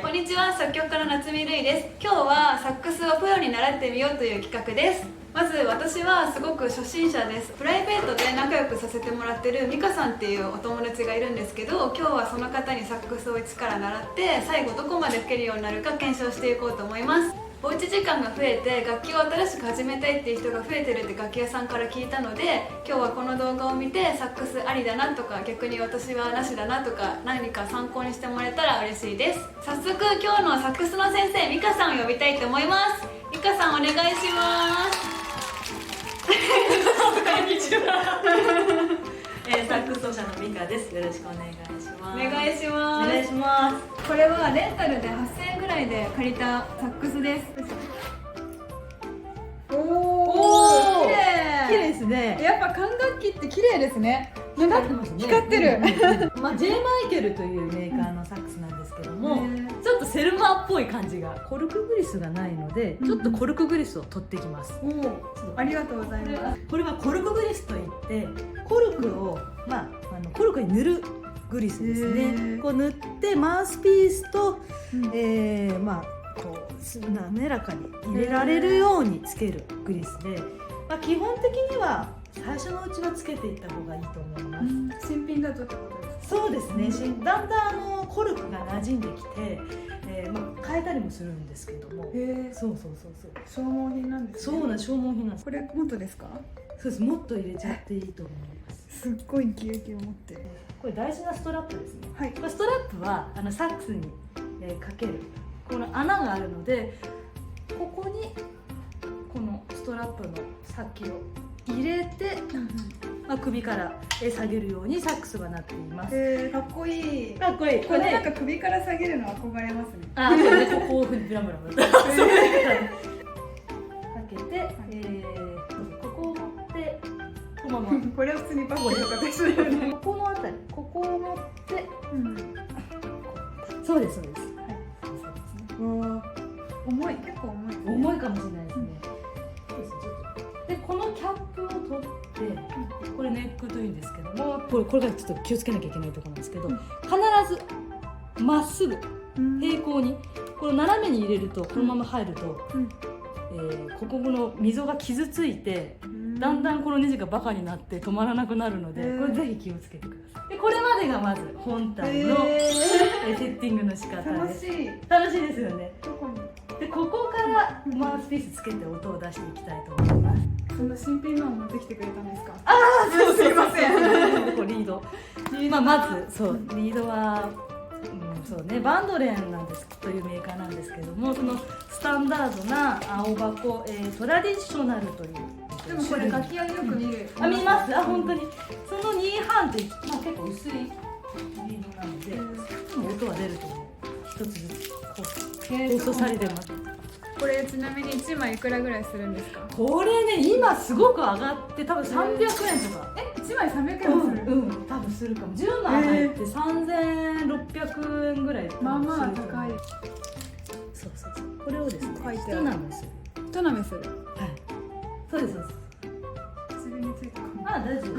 こんにちは、作曲家の夏見るいです。今日はサックスをプロに習ってみようという企画です。まず私はすごく初心者です。プライベートで仲良くさせてもらってるミカさんっていうお友達がいるんですけど、今日はその方にサックスを一から習って最後どこまで吹けるようになるか検証していこうと思います。おうち時間が増えて楽器を新しく始めたいっていう人が増えてるって楽器屋さんから聞いたので、今日はこの動画を見てサックスありだなとか逆に私はなしだなとか何か参考にしてもらえたら嬉しいです。早速今日のサックスの先生ミカさんを呼びたいと思います。ミカさんお願いします。こんにちは。サックス奏者のミカです。よろしくお願いします。お願いします。お願いします。これはレンタルで8000円ぐらいで借りたサックスです。おー、綺麗。綺麗ですね。やっぱ管楽器って綺麗ですね。光ってますね。光ってる。まあ J マイケルというメーカーのサックスなんですけども、ちょっとセルマーっぽい感じが、コルクグリスがないので、ちょっとコルクグリスを取ってきます。おお、ありがとうございます。これはコルクグリスといって、コルクをコルクに塗るグリスですね。こう塗ってマウスピースと、こう滑らかに入れられるようにつけるグリスで、基本的には最初のうちはつけていった方がいいと思います。新品だとってことですか？そうですね。だんだんコルクが馴染んできて、変えたりもするんですけども。そう消耗品なんですね。そうな消耗品なんです。これ元ですか？そうです。もっと入れちゃっていいと思います。すっごいギュウギュウ持ってる。これ大事なストラップですね。はい。これストラップはサックスに、かけるこの穴があるので、ここにこのストラップの先を入れて、首から下げるようにサックスがなっています。かっこいい。かっこいい。これなんか首から下げるの憧れますね。あ、そうね。こういうふうにブラブラブラかけて、ここを持ってこのままこれは普通にバッグとかと一緒だよね。ここのあたり、ここを持って、そうですそうです。はい。そうですね。重い、結構重い。重いかもしれないですね。そうです。ちょっと。で、このキャップを取って、これネックというんですけども、これがちょっと気をつけなきゃいけないところなんですけど、必ずまっすぐ平行に、この斜めに入れると、このまま入ると、ここの溝が傷ついて、だんだんこのネジがバカになって止まらなくなるので、これぜひ気をつけてください。で、これまでがまず本体のセッティングの仕方です。楽しいですよね。で、ここからマウスピースつけて音を出していきたいと思います。そんな新品のを持ってきてくれたんですか？ああ、すいません。これリード。まずそうリードは、そうね、バンドレンなんですというメーカーなんですけども、そのスタンダードな青箱、トラディショナルという。でもこれ楽器屋でよく見る。見ます。本当にその2半って結構薄いリードなので、音は出ると思う。一つずつ放送されてます。これちなみに1枚いくらぐらいするんですか？これね、今すごく上がって多分300円とか。1枚300円もする？多分するかも。10枚入って3600円ぐらい。まあまあ高い。そう。これをですね、一なめする。一なめする。はい。そうです。唇についたかも。あ、大丈夫。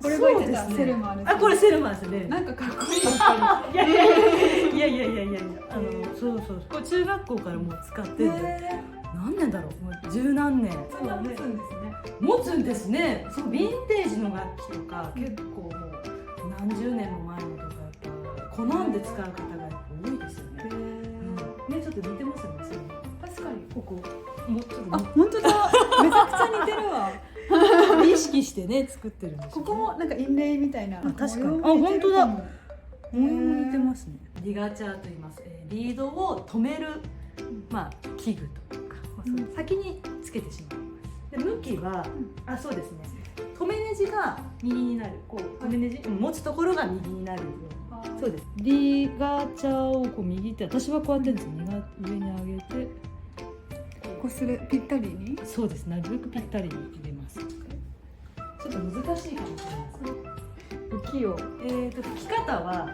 これが言ってたセルマーです。あ、これセルマーですね。なんかかっこいい。いや。そう。これ中学校からもう使ってるんで。何年だろう。もう十何年。そんな持つんですね。持つんですね。そう、ヴィンテージの楽器とか結構もう何十年も前のとかやっぱ好んで使う方が多いですよね。ね、ちょっと似てますよね。確かに。ここもうちょっと。あ、本当だ。めちゃくちゃ似てるわ。意識してね作ってるんです。ここもなんかインレイみたいな。確かに。あ、本当だ。似てますね。リガチャーと言います。リードを止める器具というか、先につけてしまいます。で、向きはそうですね。止めネジが右になる。こう止めネジ持つところが右になるように。そうです。リガチャーをこう右って、私はこうやってるんですよ。上に上げて。こするぴったりに。そうです。なるべくぴったりに入れます。ちょっと難しいかもしれないです。吹きを。吹き方は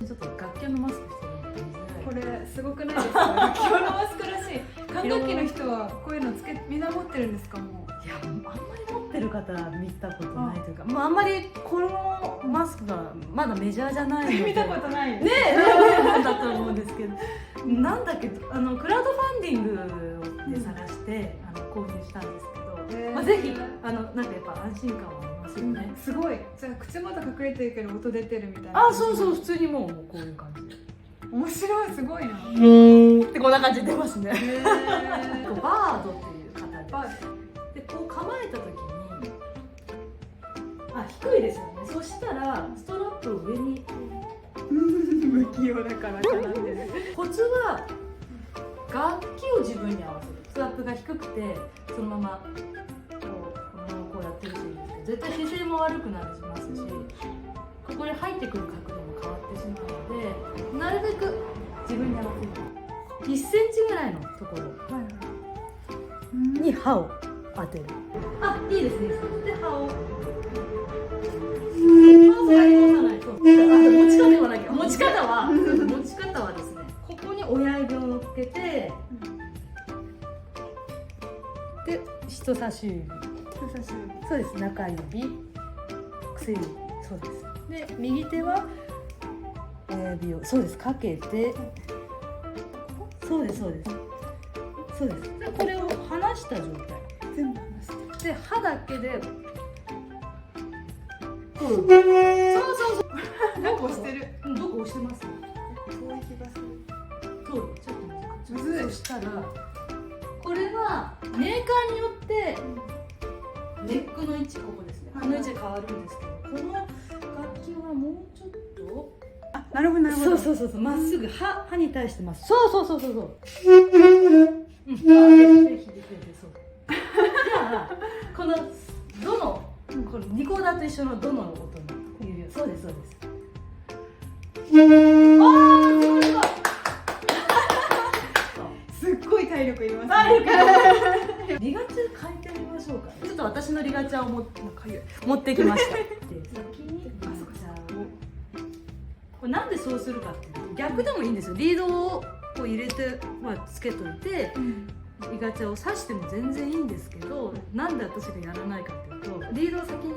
ちょっと楽器のマスクしてるので見づらい。これすごくないですか？楽器用のマスクらしい。管楽器の人はこういうのみんな持ってるんですか？もう。いや、あんまり持ってるる方見たことないというか、あんまりこのマスクがまだメジャーじゃないので見たことないねなんだと思うんですけど、なんだっけ、クラウドファンディングで探して購入したんですけど、ぜひなんかやっぱ安心感はありますよね。すごい。じゃあ口元隠れてるけど音出てるみたいな。あ、そうそう、普通にもうこういう感じで。面白い、すごいな。でこんな感じで出ますね。バードっていう方で、こう構えた時に、低いですよね。そしたらストラップを上に、不器用だから絡んでる。コツは楽器を自分に合わせる。ストラップが低くてそのままこうやってるしいいんですけど、絶対姿勢も悪くなりますし、ここに入ってくる角度も変わってしまうので、なるべく自分に合わせる1センチぐらいのところに歯を当てる。あ、いいですね。で歯を持ち方言わなきゃ。持ち方はですね、ここに親指を乗っけて、で人差し指、そうです、中指、薬指、そうです。で右手は親指をそうですかけて、そうですそうですそうです。でこれを離した状態、全部離して。で歯だけで、そうそうそう、なんか押してる。どこ押してます？遠い気がする。そう、ちょっとむずい。そしたらこれはメーカーによってネックの位置、ここですね、この位置変わるんですけど、この楽器はもうちょっと、あ、なるほどなるほど。そう、まっすぐ歯に対してます。そう、ぜひそう。じゃあこのどのこのリコーダーと一緒のどの音の指を、そうです。すっごい体力いりますね。リガチャ変えてみましょうか。ちょっと私のリガチャを持ってきました。で先にリガチャを、これなんでそうするかっていうと、逆でもいいんですよ。リードをこう入れて、つけといて、リガチャを刺しても全然いいんですけど、なんで私がやらないかっていうと、リードを先に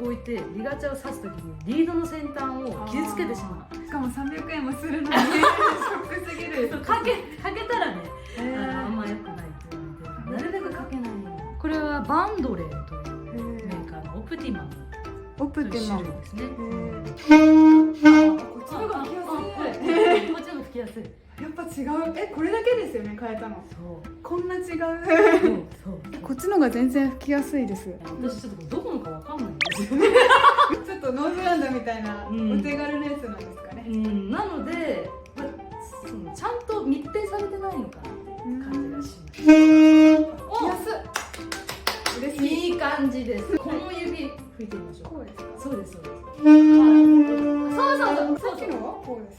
置いてリガチャを刺すときにリードの先端を傷つけてしまう。しかも300円もするのにショックすぎる。かけたらね、あんま良くないって言われて、なるべくかけないように。これはバンドレンというメーカーのオプティマムオプという種類ですね。こっちの方が吹きやすい。こっちの方が吹きやすい。やっぱ違う。これだけですよね、変えたの。そうこんな違う。そうこっちの方が全然吹きやすいです。私ちょっとどこのかわかんないんですよ。ちょっとノーズランドみたいなお手軽なやつなんですかね。なので、ちゃんと密閉されてないのかなって感じがします。吹きやすい。嬉しい。いい感じです。この指吹いてみましょう。こうですか。そうです。さっきのはこうです。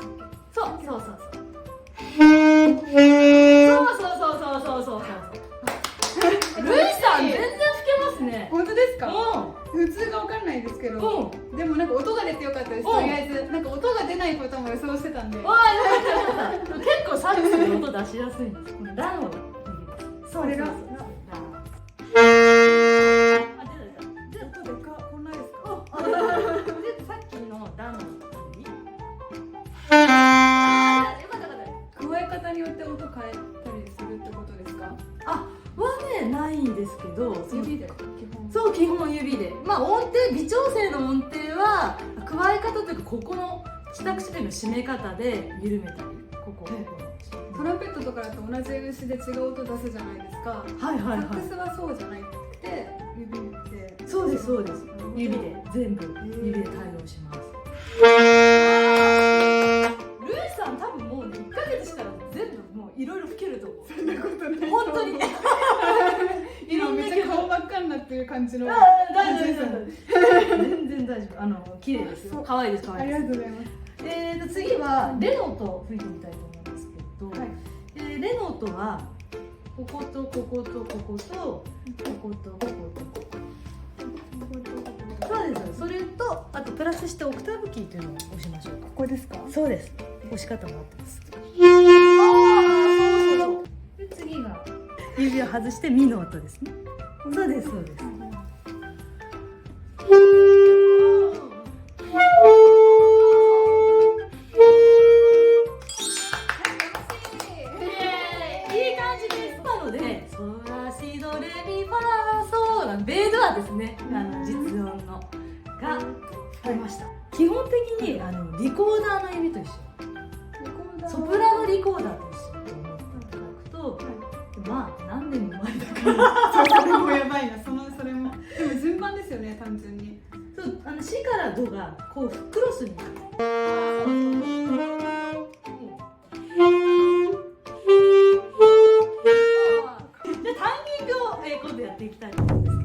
ルイさん全然吹けますね。本当ですか？う普通がわかんないですけど、でもなんか音が出てよかったです。とりあえずなんか音が出ないことも予想してたんで。結構サックスで音出しやすいんです。このラの指です。それが。音でかこんなですか？でさっきのラの指。加え方によって音変えたりするってことですか？ないんですけど、指で基本指で。音程、微調整の音程は加え方というか、ここの下唇の締め方で緩めたり、ここ。トランペットとかだと同じ節で違う音出すじゃないですか。サックスはそうじゃなくて指で。そうです。指で全部指で対応します。ルイさん多分もう1ヶ月したら全部もういろいろ吹けると思う。そんなことない。本当に。今めっちゃ顔真っ赤になってる感じの。大丈夫。全然大丈夫。綺麗ですよ。可愛いです。ありがとうございます。次はレノート吹いてみたいと思うんですけど、レノートはこことこことこことこことこことそうです。それとあとプラスしてオクターブキーというのを押しましょうか。ここですか？そうです。押し方も合ってます。で次が指を外してミの音ですね。そうです。ことでソラシドレミファソなんベードはですね実音のが吹きました。基本的にリコーダーの意味と一緒、ソプラノリコーダーと一緒と思っていただくと、まあ何年も前だからそれもやばいな、それもでも順番ですよね、単純に。そう、シからドがこうクロスになる。でタンギングを今度やっていきたいと思うんです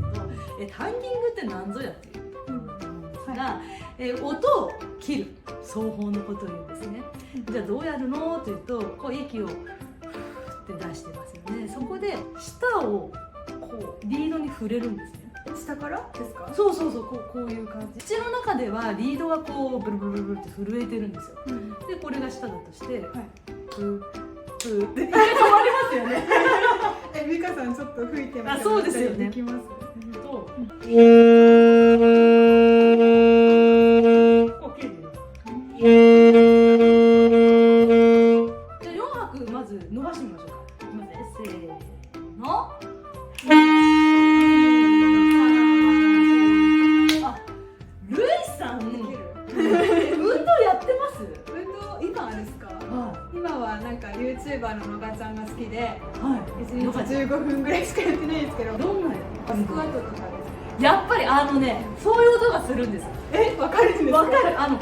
けど、タンギングって何ぞやっていうと思うんですが、音を切る奏法のことを言うんですね。じゃあどうやるのというと、こう息をフーって出してますよね。そこで舌をこうリードに触れるんですね。下からですか？そうそうそう、こういう感じ。口の中ではリードがこうブルブルブルブルって震えてるんですよ。でこれが舌だとして、プーって一回止まりますよね。美香さんちょっと吹いてます。そうですよね。できます。とこう切る。じゃあ4拍まず伸ばしてみましょうか。いきますね。せーの。ルイさん、運動やってます？運動今ですか？今はなんか YouTuber ののがちゃんが好きで、1日15分ぐらいしかやってないんですけど、どんなスクワットとかです。やっぱりそういう音がするんです。わかるんですか？わかる。腹筋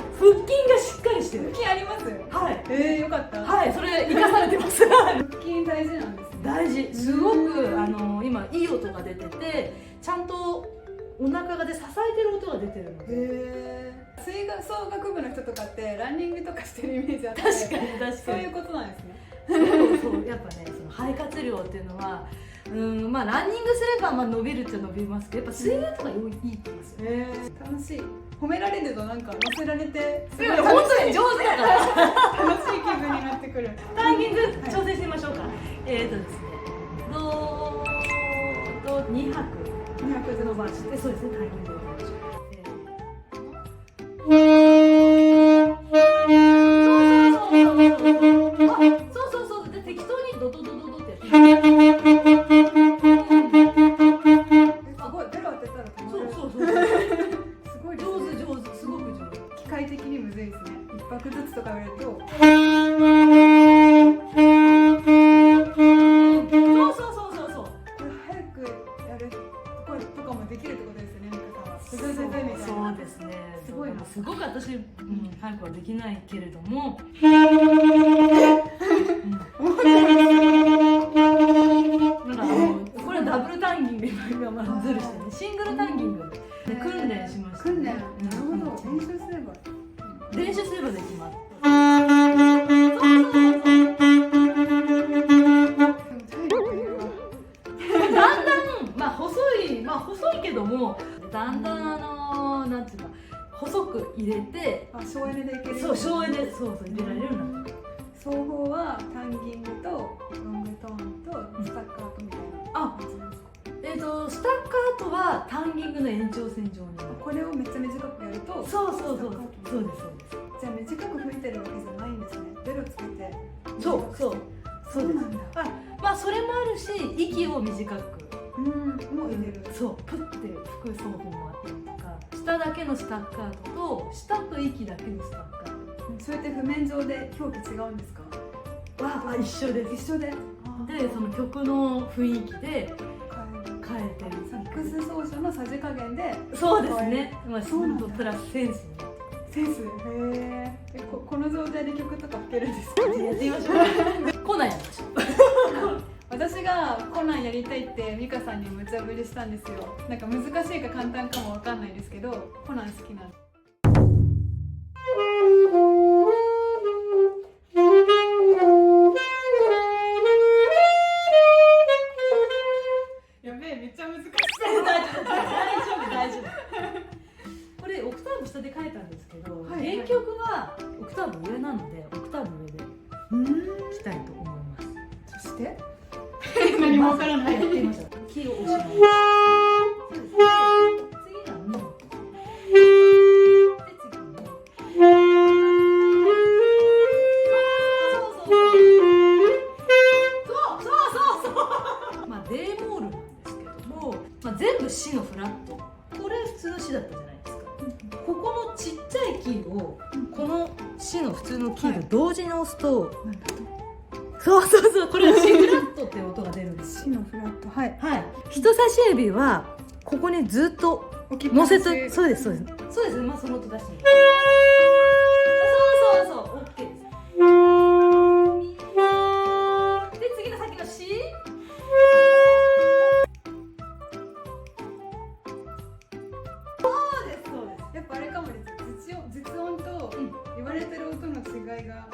がしっかりしてる。腹筋あります？はい。よかった。はい、それ生かされてます。腹筋大事なんですね。大事。すごく今いい音が出てて、ちゃんとお腹で支えてる音が出てるので。吹奏楽部の人とかってランニングとかしてるイメージあって、確かにそういうことなんですね。そうやっぱね、その肺活量っていうのはまあランニングすれば伸びるっちゃ伸びますけど、やっぱ水泳とかいいって言いますよね。楽しい。褒められるとなんか乗せられてすごい本当に上手だから楽しい気分になってくる。タンギング挑戦してみましょうか。ですね、ド2拍で伸ばして、そうですね、タンギングをやりましょう。そうで適当にドドドドドってやってすごいベロ当てたら止まる。そうすごい上手、すごく上手。機械的にむずいですね。一拍ずつとかやるとそうこれ早くやるとかもできるってことですよね、美香さんは。そうですね。すごいな。すごく私、早くはできないけれども、これダブルタンギング今ずるしてね、シングルタンギングで訓練しました。訓練。なるほど。練習すればできます。だんだん細いけども、だんだんなんていうか細く入れて、省エネでいける。省エネで入れられるようになってる。奏法はタンギングとロングトーンとスタッカートみたいな感じなんですか？スタッカートはタンギングの延長線上に。これをめっちゃ短くやると。そうです。じゃあ短く吹いてるわけじゃないんですね。ベロつけて。そうなんだ。それもあるし、息を短くもう入れる。プッて吹く奏法もあったりとか、下だけのスタッカートと下と息だけのスタッカート。それって譜面上で表記違うんですか？一緒です。一緒で。で、その曲の雰囲気で変えてる。サックス奏者のさじ加減で。そうですね。そうなんだ。プラスセンスになって。センス。この状態で曲とか吹けるんですか？やってみましょう。コナンやりましょう。私がコナンやりたいって美香さんに無茶ぶりしたんですよ。なんか難しいか簡単かもわかんないですけど、コナン好きなんです。やべえ、めっちゃ難しい。大丈夫。これオクターブ下で書いたんですけど、はい、原曲はオクターブ上なのでオクターブ上でいきたいと思います。そして何もわからない。やってみましょう。キーを押します。次がミ。で次ミ。そう。シのフラット、これ普通のシだったじゃないですか。ここのちっちゃいキーをこのシの普通のキーと同時に押すと、そうそうそう、これはシフラットっていう音が出るんですよ。シのフラット、はいはい、人差し指はここにずっと乗せて、そうですそうですそうです、まあその音出してみて、そうそうそう、OK です。で次の先の C、やっぱあれかもです。実音と言われてる音の違いが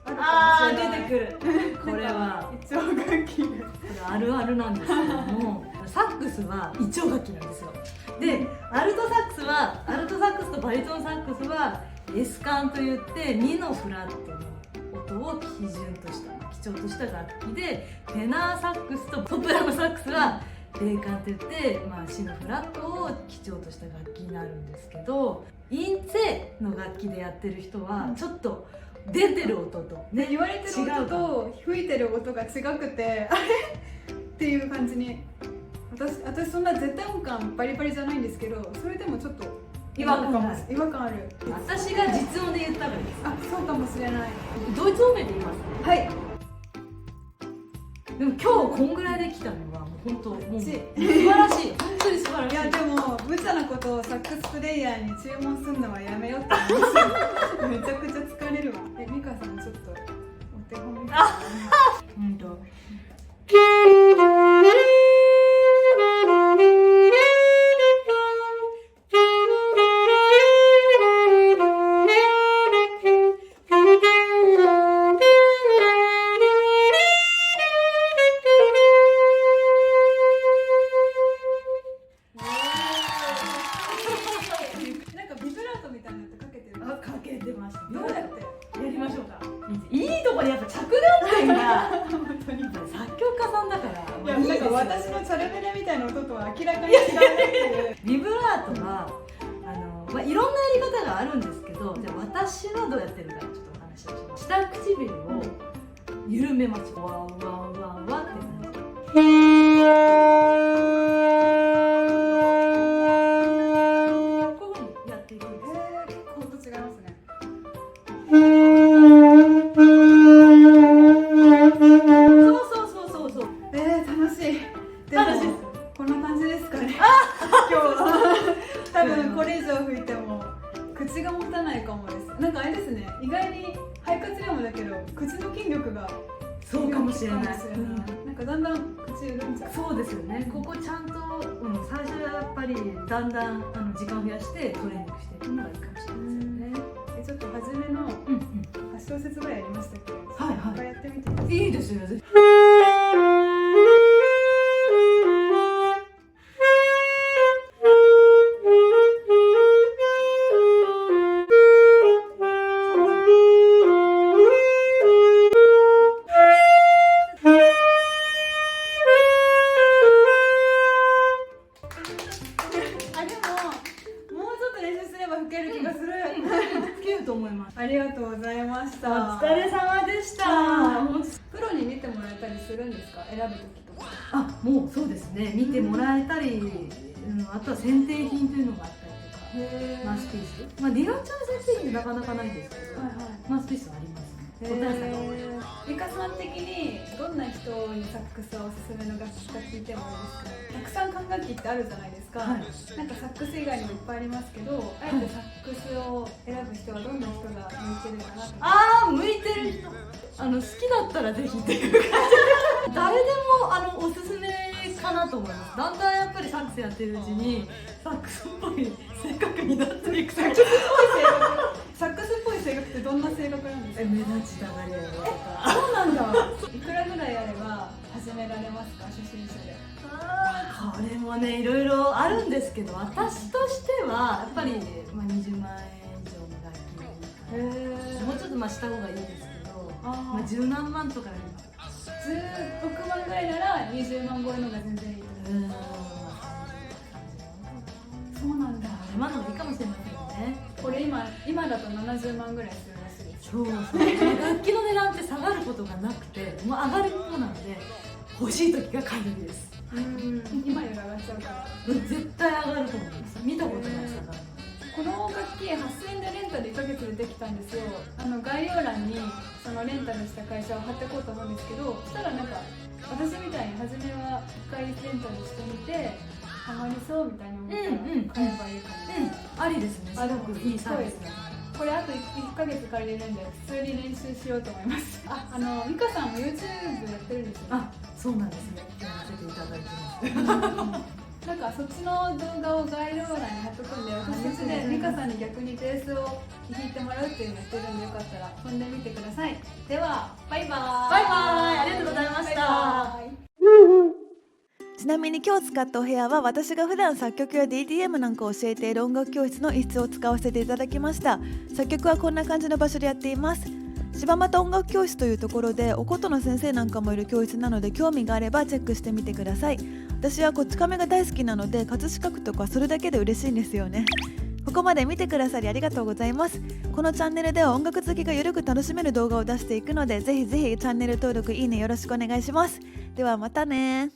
あー出てくるこれは一応楽器がこれあるあるなんですけどもサックスは一応楽器なんですよ。でアルトサックスとバリトンサックスは S 管といって2のフラットの音を基準とした基調とした楽器で、テナーサックスとソプラノサックスは霊管といって、まあ、シのフラットを基調とした楽器になるんですけど、インツェの楽器でやってる人はちょっと出てる音と、ね、言われてる音と吹いてる音が違くてあれっていう感じに、私そんな絶対音感バリバリじゃないんですけど、それでもちょっと違和感ある。私が実音で言ったらです。あ、そうかもしれない。ドイツ音名で言いますね。はい。でも今日こんぐらいできたのはもう本当もう素晴らしい、本当に素晴らしい。いやでも無茶なことをサックスプレイヤーに注文するのはやめようって思いますめちゃくちゃ疲れるわ。ミカさんちょっとお手本みたいな。本当。私のチャルメラみたいな音とは明らかに違うっていうビブラートはまあ、いろんなやり方があるんですけど、じゃあ私はどうやってるかちょっとお話をします。下唇を緩めます。ワンワンワンワンって感じ。こういうふうにやっていくんです。結構音違いますね。そう楽しい。楽しい。こんな感じですかね。今日は多分これ以上吹いても口が持たないかもです。なんかあれですね。意外に肺活量もだけど口の筋力がそうかもしれない。なんかだんだん口緩んじゃう。そうですよね。ここちゃんと、最初はやっぱりだんだん時間を増やしてトレーニングしていくのがいいかもしれないですよね。ちょっと初めの8小節ぐらいやりましたけど、はいはい。一回やってみてください。いいですよ。ありがとうございました。お疲れ様でした。プロに見てもらえたりするんですか？選ぶ時とか。あ、もうそうですね。見てもらえたり、あとは選定品というのがあったりとか、マウスピース。まあディランちゃんの選定品ってなかなかないんですけど、マウスピースはありますね。ミカさん的にどんな人にサックスはおすすめの楽器か聞いてもいいですか？たくさん管楽器ってあるじゃないですか、はい、なんかサックス以外にもいっぱいありますけど、あえてサックスを選ぶ人はどんな人が向いてるかなと。あー、向いてる人、好きだったらぜひっていう感じ誰でもおすすめかなと思います。だんだんやっぱりサックスやってるうちにサックスっぽい性格になっていく。サックスっぽい性格ってどんな性格なんですか？目立ちたがり屋とか。そうなんだ。いくらぐらいあれば始められますか？初心者で。これもね、いろいろあるんですけど、私としてはやっぱり、まあ、20万円以上の楽器がいいかな。もうちょっとした方がいいですけど、まあ、10何万とか16万ぐらいなら20万超えのが全然いいと思う。そうなんだ。今のもいいかもしれませんよね。これ今だと70万ぐらいするらしいです。そう楽器の値段って下がることがなくて、もう上がるものなので、欲しい時が買い時です。今より上がっちゃうから。絶対上がると思います。見たことないですから。この楽器8000円でレンタル1ヶ月でできたんですよ。概要欄にそのレンタルした会社を貼っていこうと思うんですけど、そしたらなんか私みたいに初めは1回レンタルしてみてハマりそうみたいに思ったら買えばいいかも。ありですね。すごくいいサービスだと思います。これあと1ヶ月借りれるんで普通に練習しようと思います。美香さんも YouTube やってるんですよね。そうなんですね。やらせていただいてます。なんかそっちの動画を概要欄に貼っとくんで、私たちで美香さんに逆にベースを弾いてもらうっていうのをやってるんで、よかったら飛んでみてください。ではバイバーイ。バイバーイ。ありがとうございました。ちなみに今日使ったお部屋は私が普段作曲や DTM なんかを教えている音楽教室の一室を使わせていただきました。作曲はこんな感じの場所でやっています。柴又音楽教室というところでお琴の先生なんかもいる教室なので、興味があればチェックしてみてください。私はこち亀が大好きなので葛飾区とかそれだけで嬉しいんですよね。ここまで見てくださりありがとうございます。このチャンネルでは音楽好きがゆるく楽しめる動画を出していくので、ぜひぜひチャンネル登録いいねよろしくお願いします。ではまたね。